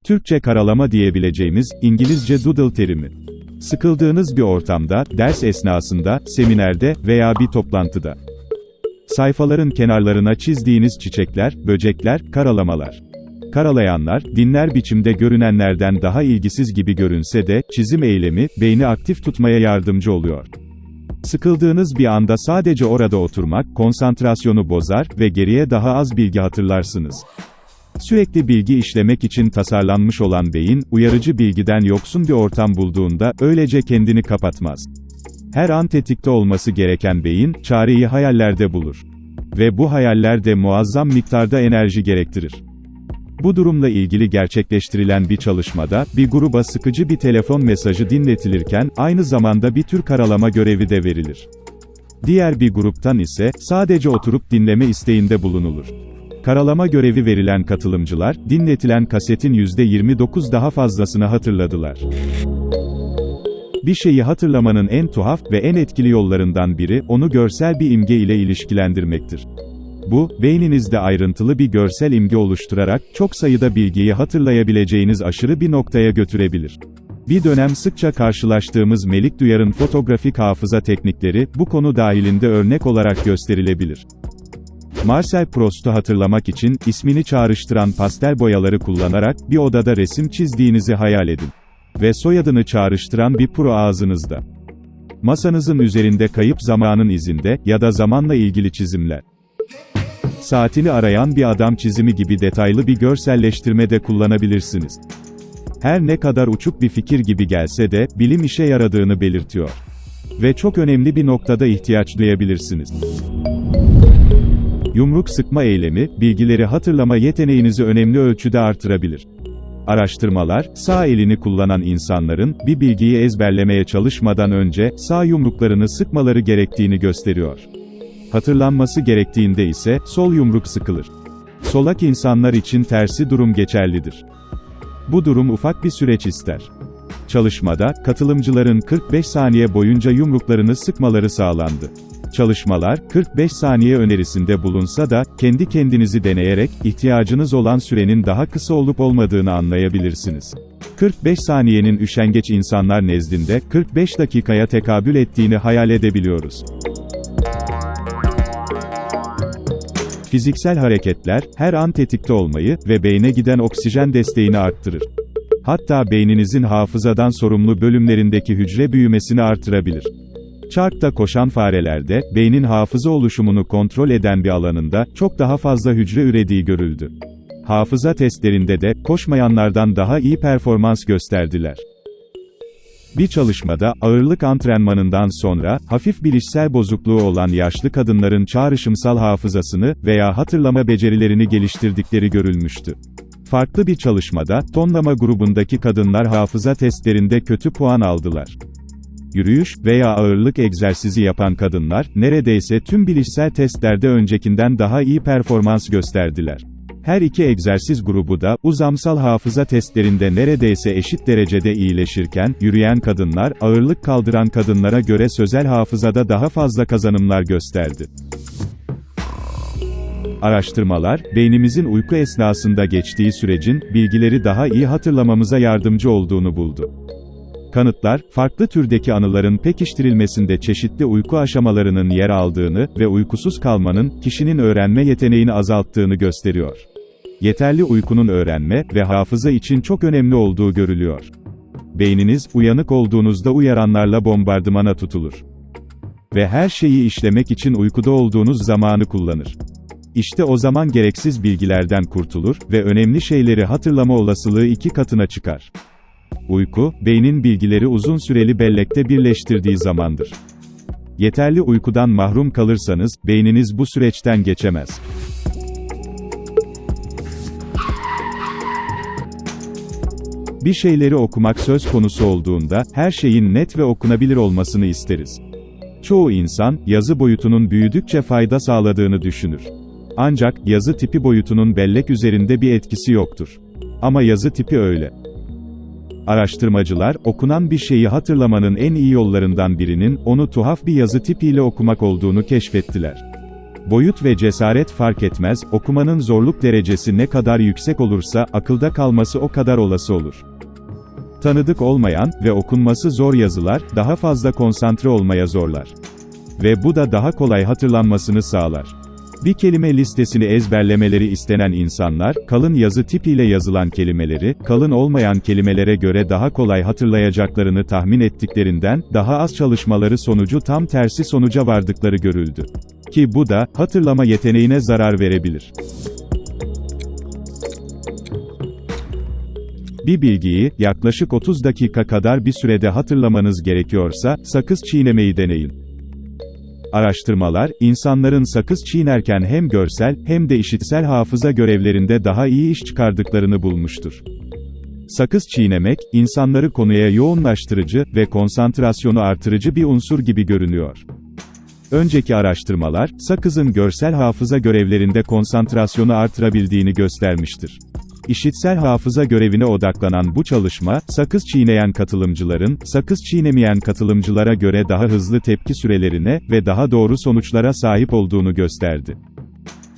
Türkçe karalama diyebileceğimiz, İngilizce doodle terimi. Sıkıldığınız bir ortamda, ders esnasında, seminerde veya bir toplantıda. Sayfaların kenarlarına çizdiğiniz çiçekler, böcekler, karalamalar. Karalayanlar, dinler biçimde görünenlerden daha ilgisiz gibi görünse de, çizim eylemi, beyni aktif tutmaya yardımcı oluyor. Sıkıldığınız bir anda sadece orada oturmak, konsantrasyonu bozar ve geriye daha az bilgi hatırlarsınız. Sürekli bilgi işlemek için tasarlanmış olan beyin, uyarıcı bilgiden yoksun bir ortam bulduğunda, öylece kendini kapatmaz. Her an tetikte olması gereken beyin, çareyi hayallerde bulur. Ve bu hayaller de muazzam miktarda enerji gerektirir. Bu durumla ilgili gerçekleştirilen bir çalışmada, bir gruba sıkıcı bir telefon mesajı dinletilirken, aynı zamanda bir tür karalama görevi de verilir. Diğer bir gruptan ise, sadece oturup dinleme isteğinde bulunulur. Karalama görevi verilen katılımcılar, dinletilen kasetin %29 daha fazlasını hatırladılar. Bir şeyi hatırlamanın en tuhaf ve en etkili yollarından biri, onu görsel bir imge ile ilişkilendirmektir. Bu, beyninizde ayrıntılı bir görsel imge oluşturarak, çok sayıda bilgiyi hatırlayabileceğiniz aşırı bir noktaya götürebilir. Bir dönem sıkça karşılaştığımız Melik Duyar'ın fotoğrafik hafıza teknikleri, bu konu dahilinde örnek olarak gösterilebilir. Marcel Proust'u hatırlamak için, ismini çağrıştıran pastel boyaları kullanarak, bir odada resim çizdiğinizi hayal edin. Ve soyadını çağrıştıran bir puro ağzınızda. Masanızın üzerinde kayıp zamanın izinde, ya da zamanla ilgili çizimler. Saatini arayan bir adam çizimi gibi detaylı bir görselleştirme de kullanabilirsiniz. Her ne kadar uçuk bir fikir gibi gelse de, bilim işe yaradığını belirtiyor. Ve çok önemli bir noktada ihtiyaç duyabilirsiniz. Yumruk sıkma eylemi, bilgileri hatırlama yeteneğinizi önemli ölçüde artırabilir. Araştırmalar, sağ elini kullanan insanların, bir bilgiyi ezberlemeye çalışmadan önce, sağ yumruklarını sıkmaları gerektiğini gösteriyor. Hatırlanması gerektiğinde ise, sol yumruk sıkılır. Solak insanlar için tersi durum geçerlidir. Bu durum ufak bir süreç ister. Çalışmada, katılımcıların 45 saniye boyunca yumruklarını sıkmaları sağlandı. Çalışmalar, 45 saniye önerisinde bulunsa da, kendi kendinizi deneyerek, ihtiyacınız olan sürenin daha kısa olup olmadığını anlayabilirsiniz. 45 saniyenin üşengeç insanlar nezdinde, 45 dakikaya tekabül ettiğini hayal edebiliyoruz. Fiziksel hareketler, her an tetikte olmayı ve beyne giden oksijen desteğini arttırır. Hatta beyninizin hafızadan sorumlu bölümlerindeki hücre büyümesini artırabilir. Çarkta koşan farelerde, beynin hafıza oluşumunu kontrol eden bir alanında, çok daha fazla hücre ürediği görüldü. Hafıza testlerinde de, koşmayanlardan daha iyi performans gösterdiler. Bir çalışmada, ağırlık antrenmanından sonra, hafif bilişsel bozukluğu olan yaşlı kadınların çağrışımsal hafızasını veya hatırlama becerilerini geliştirdikleri görülmüştü. Farklı bir çalışmada, tonlama grubundaki kadınlar hafıza testlerinde kötü puan aldılar. Yürüyüş veya ağırlık egzersizi yapan kadınlar, neredeyse tüm bilişsel testlerde öncekinden daha iyi performans gösterdiler. Her iki egzersiz grubu da, uzamsal hafıza testlerinde neredeyse eşit derecede iyileşirken, yürüyen kadınlar, ağırlık kaldıran kadınlara göre sözel hafızada daha fazla kazanımlar gösterdi. Araştırmalar, beynimizin uyku esnasında geçtiği sürecin, bilgileri daha iyi hatırlamamıza yardımcı olduğunu buldu. Kanıtlar, farklı türdeki anıların pekiştirilmesinde çeşitli uyku aşamalarının yer aldığını ve uykusuz kalmanın, kişinin öğrenme yeteneğini azalttığını gösteriyor. Yeterli uykunun öğrenme ve hafıza için çok önemli olduğu görülüyor. Beyniniz, uyanık olduğunuzda uyaranlarla bombardımana tutulur. Ve her şeyi işlemek için uykuda olduğunuz zamanı kullanır. İşte o zaman gereksiz bilgilerden kurtulur ve önemli şeyleri hatırlama olasılığı 2 katına çıkar. Uyku, beynin bilgileri uzun süreli bellekte birleştirdiği zamandır. Yeterli uykudan mahrum kalırsanız, beyniniz bu süreçten geçemez. Bir şeyleri okumak söz konusu olduğunda, her şeyin net ve okunabilir olmasını isteriz. Çoğu insan, yazı boyutunun büyüdükçe fayda sağladığını düşünür. Ancak, yazı tipi boyutunun bellek üzerinde bir etkisi yoktur. Ama yazı tipi öyle. Araştırmacılar, okunan bir şeyi hatırlamanın en iyi yollarından birinin, onu tuhaf bir yazı tipiyle okumak olduğunu keşfettiler. Boyut ve cesaret fark etmez, okumanın zorluk derecesi ne kadar yüksek olursa, akılda kalması o kadar olası olur. Tanıdık olmayan ve okunması zor yazılar, daha fazla konsantre olmaya zorlar. Ve bu da daha kolay hatırlanmasını sağlar. Bir kelime listesini ezberlemeleri istenen insanlar, kalın yazı tipiyle yazılan kelimeleri, kalın olmayan kelimelere göre daha kolay hatırlayacaklarını tahmin ettiklerinden, daha az çalışmaları sonucu tam tersi sonuca vardıkları görüldü. Ki bu da, hatırlama yeteneğine zarar verebilir. Bir bilgiyi, yaklaşık 30 dakika kadar bir sürede hatırlamanız gerekiyorsa, sakız çiğnemeyi deneyin. Araştırmalar, insanların sakız çiğnerken hem görsel, hem de işitsel hafıza görevlerinde daha iyi iş çıkardıklarını bulmuştur. Sakız çiğnemek, insanları konuya yoğunlaştırıcı ve konsantrasyonu artırıcı bir unsur gibi görünüyor. Önceki araştırmalar, sakızın görsel hafıza görevlerinde konsantrasyonu artırabildiğini göstermiştir. İşitsel hafıza görevine odaklanan bu çalışma, sakız çiğneyen katılımcıların, sakız çiğnemeyen katılımcılara göre daha hızlı tepki sürelerine ve daha doğru sonuçlara sahip olduğunu gösterdi.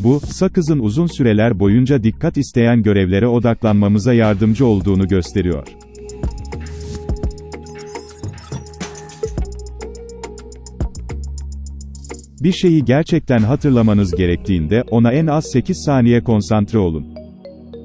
Bu, sakızın uzun süreler boyunca dikkat isteyen görevlere odaklanmamıza yardımcı olduğunu gösteriyor. Bir şeyi gerçekten hatırlamanız gerektiğinde, ona en az 8 saniye konsantre olun.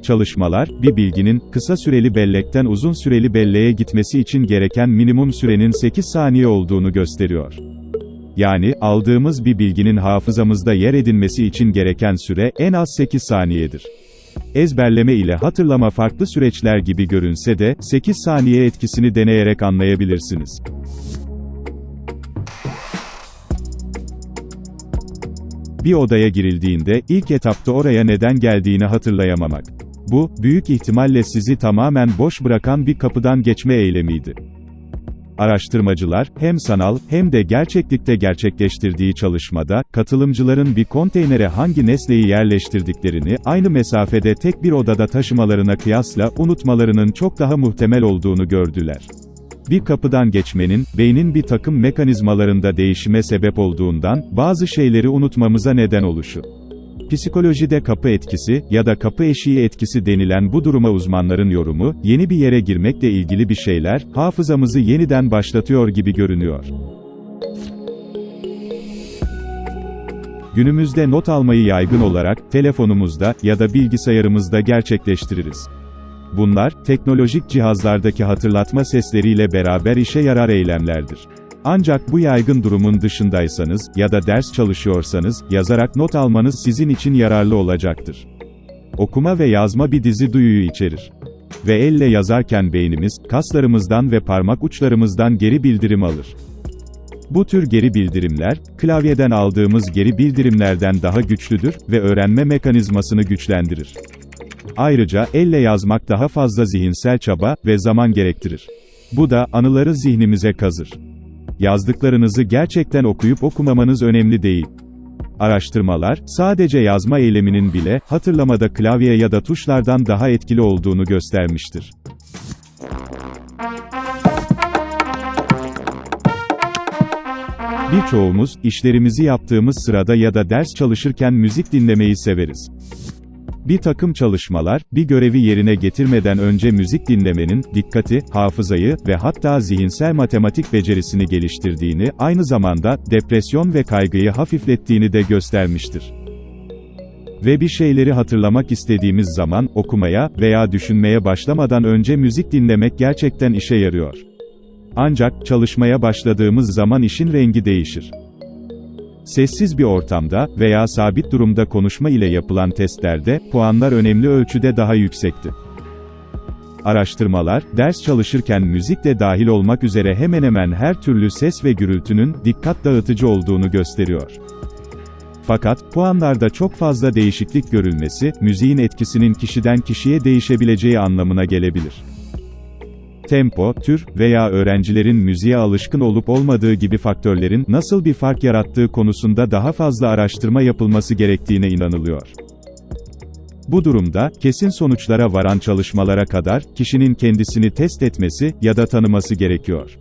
Çalışmalar, bir bilginin, kısa süreli bellekten uzun süreli belleğe gitmesi için gereken minimum sürenin 8 saniye olduğunu gösteriyor. Yani, aldığımız bir bilginin hafızamızda yer edinmesi için gereken süre, en az 8 saniyedir. Ezberleme ile hatırlama farklı süreçler gibi görünse de, 8 saniye etkisini deneyerek anlayabilirsiniz. Bir odaya girildiğinde, ilk etapta oraya neden geldiğini hatırlayamamak. Bu, büyük ihtimalle sizi tamamen boş bırakan bir kapıdan geçme eylemiydi. Araştırmacılar, hem sanal, hem de gerçeklikte gerçekleştirdiği çalışmada, katılımcıların bir konteynere hangi nesneyi yerleştirdiklerini, aynı mesafede tek bir odada taşımalarına kıyasla, unutmalarının çok daha muhtemel olduğunu gördüler. Bir kapıdan geçmenin, beynin bir takım mekanizmalarında değişime sebep olduğundan, bazı şeyleri unutmamıza neden oluşu. Psikolojide kapı etkisi ya da kapı eşiği etkisi denilen bu duruma uzmanların yorumu, yeni bir yere girmekle ilgili bir şeyler, hafızamızı yeniden başlatıyor gibi görünüyor. Günümüzde not almayı yaygın olarak, telefonumuzda ya da bilgisayarımızda gerçekleştiririz. Bunlar, teknolojik cihazlardaki hatırlatma sesleriyle beraber işe yarar eylemlerdir. Ancak bu yaygın durumun dışındaysanız ya da ders çalışıyorsanız, yazarak not almanız sizin için yararlı olacaktır. Okuma ve yazma bir dizi duyuyu içerir. Ve elle yazarken beynimiz, kaslarımızdan ve parmak uçlarımızdan geri bildirim alır. Bu tür geri bildirimler, klavyeden aldığımız geri bildirimlerden daha güçlüdür ve öğrenme mekanizmasını güçlendirir. Ayrıca, elle yazmak daha fazla zihinsel çaba ve zaman gerektirir. Bu da, anıları zihnimize kazır. Yazdıklarınızı gerçekten okuyup okumamanız önemli değil. Araştırmalar, sadece yazma eyleminin bile, hatırlamada klavye ya da tuşlardan daha etkili olduğunu göstermiştir. Birçoğumuz, işlerimizi yaptığımız sırada ya da ders çalışırken müzik dinlemeyi severiz. Bir takım çalışmalar, bir görevi yerine getirmeden önce müzik dinlemenin, dikkati, hafızayı ve hatta zihinsel matematik becerisini geliştirdiğini, aynı zamanda, depresyon ve kaygıyı hafiflettiğini de göstermiştir. Ve bir şeyleri hatırlamak istediğimiz zaman, okumaya veya düşünmeye başlamadan önce müzik dinlemek gerçekten işe yarıyor. Ancak, çalışmaya başladığımız zaman işin rengi değişir. Sessiz bir ortamda veya sabit durumda konuşma ile yapılan testlerde, puanlar önemli ölçüde daha yüksekti. Araştırmalar, ders çalışırken müzik de dahil olmak üzere hemen hemen her türlü ses ve gürültünün, dikkat dağıtıcı olduğunu gösteriyor. Fakat, puanlarda çok fazla değişiklik görülmesi, müziğin etkisinin kişiden kişiye değişebileceği anlamına gelebilir. Tempo, tür veya öğrencilerin müziğe alışkın olup olmadığı gibi faktörlerin nasıl bir fark yarattığı konusunda daha fazla araştırma yapılması gerektiğine inanılıyor. Bu durumda, kesin sonuçlara varan çalışmalara kadar, kişinin kendisini test etmesi ya da tanıması gerekiyor.